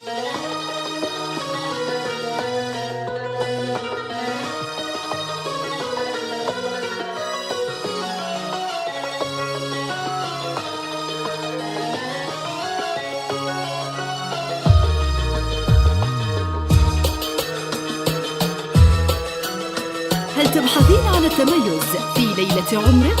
هل تبحثين عن التميز في ليلة عمرك؟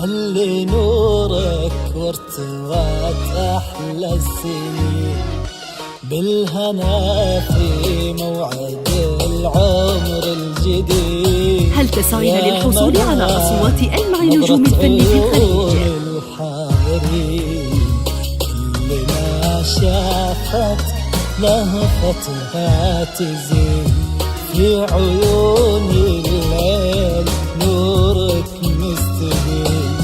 هل نورك وارتوت أحلى السنين بالهنا في موعد العمر الجديد. هل تسعين للحصول على أصوات ألمع نجوم الفن في الخليج؟ الحاضرين كل ما شافت لهفتها تزين في عيون الليل نورك مستبين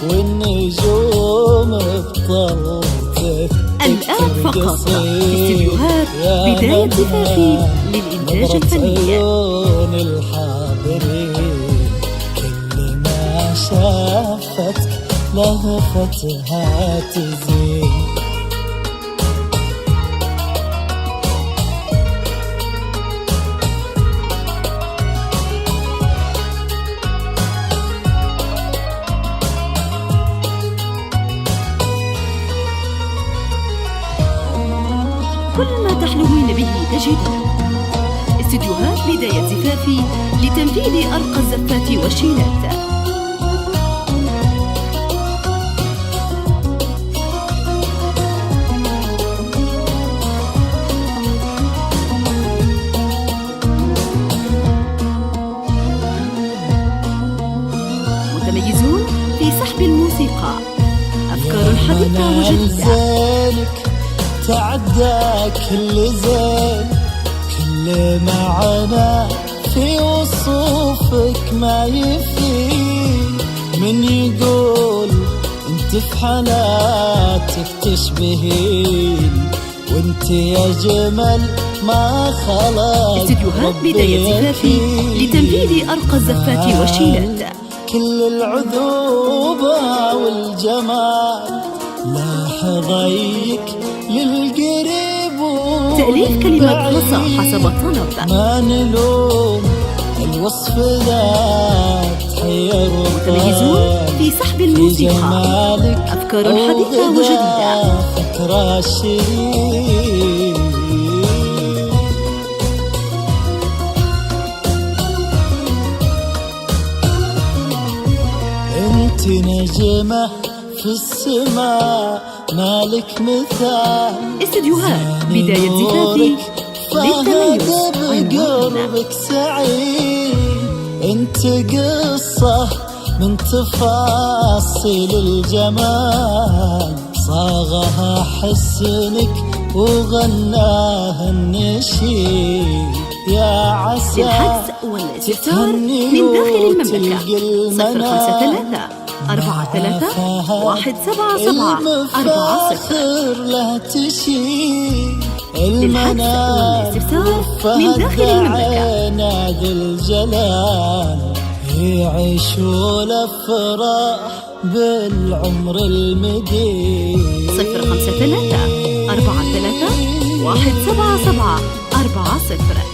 والنجوم بطلتك الآن فقط في استديوهات بداية زفافي للإنتاج الفني. عيون الحاضرين كل ما شافتك لهفتها تزين. كل ما تحلمين به تجدين. استديوهات بداية زفافي لتنفيذ أرقى الزفات والشيلات. متميزون في سحب الموسيقى، أفكار حديثة وجديدة. تعدى كل زين كل معنى في وصوفك ما يفيد. من يقول انت في حالاتك تشبهين وانت يا جمل ما خلق. استديوهات بداية زفافي لتنفيذ أرقى الزفات والشيلات. كل العذوبة والجمال لاحظيك للقريب تأليف كلمات خاصة حسب الطلب. ما نلوم الوصف ذات حير. متميزون في سحب الموسيقى، أفكار حديثة وجديدة. فكرة الشريك انت نجمة في السماء مالك مثال. استديوهات بداية زفافي للتميز بقربك سعيد. انت قصة من تفاصيل الجمال صاغها حسنك وغناها النشيد. يا عسى للحجز والاستفسار من داخل المملكة 053 43 177 لا تشيل. للحجز والاستفسار من داخل المملكة نادي الجلال يعيشوا الأفراح بالعمر المديد. 053 43 177 40.